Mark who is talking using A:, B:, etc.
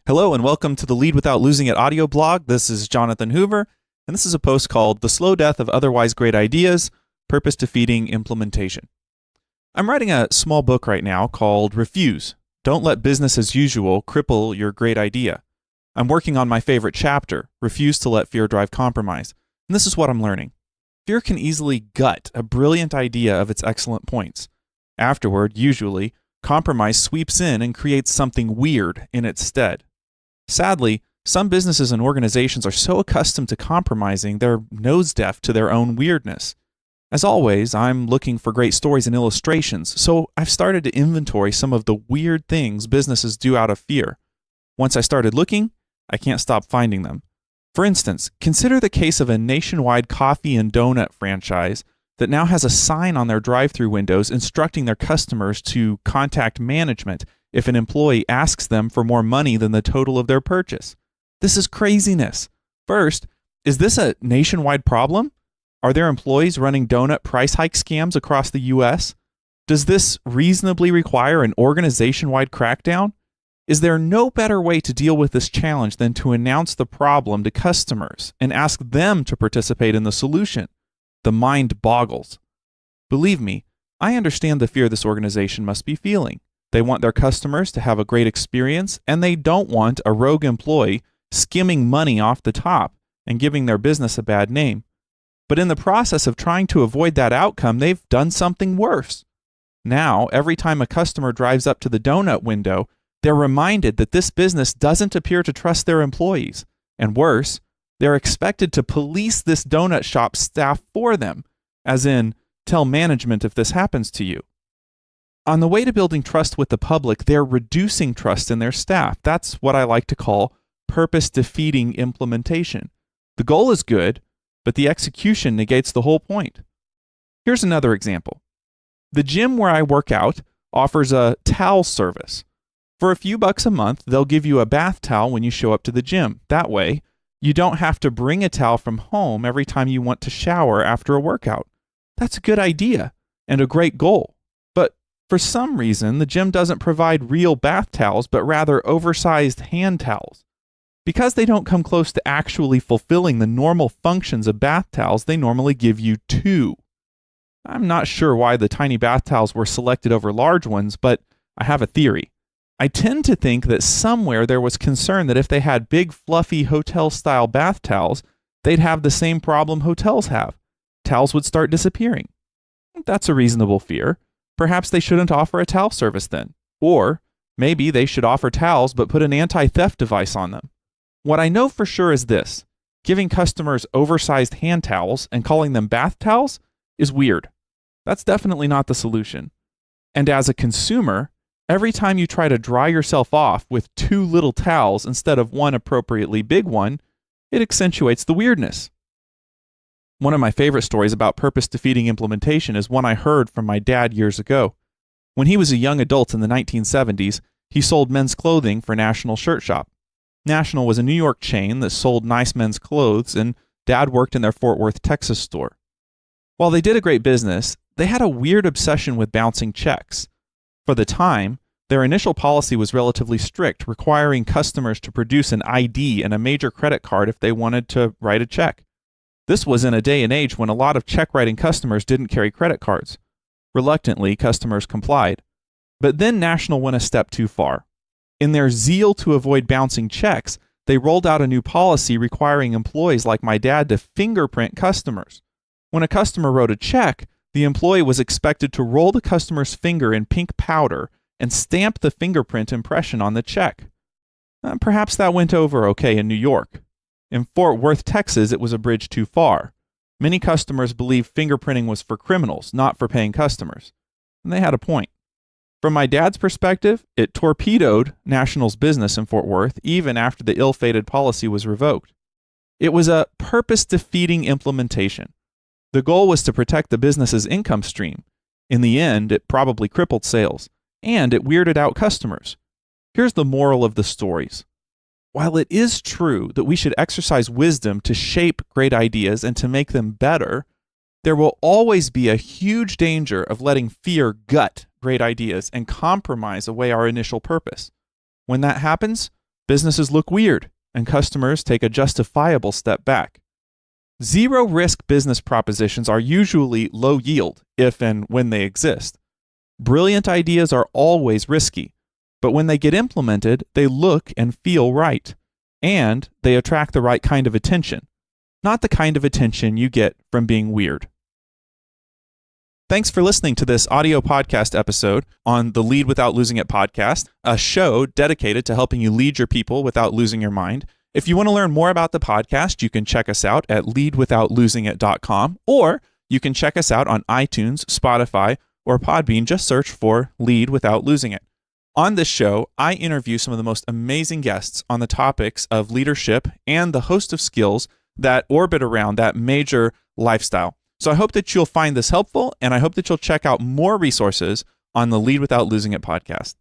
A: Hello and welcome to the Lead Without Losing It Audioblog. This is Jonathan Hoover, and this is a post called The Slow Death of Otherwise Great Ideas, Purpose-Defeating Implementation. I'm writing a small book right now called Refuse. Don't let business as usual cripple your great idea. I'm working on my favorite chapter, Refuse to Let Fear Drive Compromise, and this is what I'm learning. Fear can easily gut a brilliant idea of its excellent points. Afterward, usually, compromise sweeps in and creates something weird in its stead. Sadly, some businesses and organizations are so accustomed to compromising they're nose deaf to their own weirdness. As always, I'm looking for great stories and illustrations, so I've started to inventory some of the weird things businesses do out of fear. Once I started looking, I can't stop finding them. For instance, consider the case of a nationwide coffee and donut franchise that now has a sign on their drive-thru windows instructing their customers to contact management if an employee asks them for more money than the total of their purchase. This is craziness. First, is this a nationwide problem? Are there employees running donut price hike scams across the U.S.? Does this reasonably require an organization-wide crackdown? Is there no better way to deal with this challenge than to announce the problem to customers and ask them to participate in the solution? The mind boggles. Believe me, I understand the fear this organization must be feeling. They want their customers to have a great experience, and they don't want a rogue employee skimming money off the top and giving their business a bad name. But in the process of trying to avoid that outcome, they've done something worse. Now, every time a customer drives up to the donut window, they're reminded that this business doesn't appear to trust their employees. And worse, they're expected to police this donut shop staff for them, as in, tell management if this happens to you. On the way to building trust with the public, they're reducing trust in their staff. That's what I like to call purpose-defeating implementation. The goal is good, but the execution negates the whole point. Here's another example. The gym where I work out offers a towel service. For a few bucks a month, they'll give you a bath towel when you show up to the gym. That way, you don't have to bring a towel from home every time you want to shower after a workout. That's a good idea and a great goal. For some reason, the gym doesn't provide real bath towels, but rather oversized hand towels. Because they don't come close to actually fulfilling the normal functions of bath towels, they normally give you two. I'm not sure why the tiny bath towels were selected over large ones, but I have a theory. I tend to think that somewhere there was concern that if they had big, fluffy hotel-style bath towels, they'd have the same problem hotels have. Towels would start disappearing. That's a reasonable fear. Perhaps they shouldn't offer a towel service then. Or maybe they should offer towels but put an anti-theft device on them. What I know for sure is this. Giving customers oversized hand towels and calling them bath towels is weird. That's definitely not the solution. And as a consumer, every time you try to dry yourself off with two little towels instead of one appropriately big one, it accentuates the weirdness. One of my favorite stories about purpose-defeating implementation is one I heard from my dad years ago. When he was a young adult in the 1970s, he sold men's clothing for National Shirt Shop. National was a New York chain that sold nice men's clothes, and Dad worked in their Fort Worth, Texas store. While they did a great business, they had a weird obsession with bouncing checks. For the time, their initial policy was relatively strict, requiring customers to produce an ID and a major credit card if they wanted to write a check. This was in a day and age when a lot of check-writing customers didn't carry credit cards. Reluctantly, customers complied. But then National went a step too far. In their zeal to avoid bouncing checks, they rolled out a new policy requiring employees like my dad to fingerprint customers. When a customer wrote a check, the employee was expected to roll the customer's finger in pink powder and stamp the fingerprint impression on the check. Perhaps that went over okay in New York. In Fort Worth, Texas, it was a bridge too far. Many customers believed fingerprinting was for criminals, not for paying customers. And they had a point. From my dad's perspective, it torpedoed National's business in Fort Worth even after the ill-fated policy was revoked. It was a purpose-defeating implementation. The goal was to protect the business's income stream. In the end, it probably crippled sales, and it weirded out customers. Here's the moral of the stories. While it is true that we should exercise wisdom to shape great ideas and to make them better, there will always be a huge danger of letting fear gut great ideas and compromise away our initial purpose. When that happens, businesses look weird, and customers take a justifiable step back. Zero-risk business propositions are usually low yield, if and when they exist. Brilliant ideas are always risky, but when they get implemented, they look and feel right, and they attract the right kind of attention, not the kind of attention you get from being weird. Thanks for listening to this audio podcast episode on the Lead Without Losing It podcast, a show dedicated to helping you lead your people without losing your mind. If you want to learn more about the podcast, you can check us out at leadwithoutlosingit.com, or you can check us out on iTunes, Spotify, or Podbean. Just search for Lead Without Losing It. On this show, I interview some of the most amazing guests on the topics of leadership and the host of skills that orbit around that major lifestyle. So I hope that you'll find this helpful, and I hope that you'll check out more resources on the Lead Without Losing It podcast.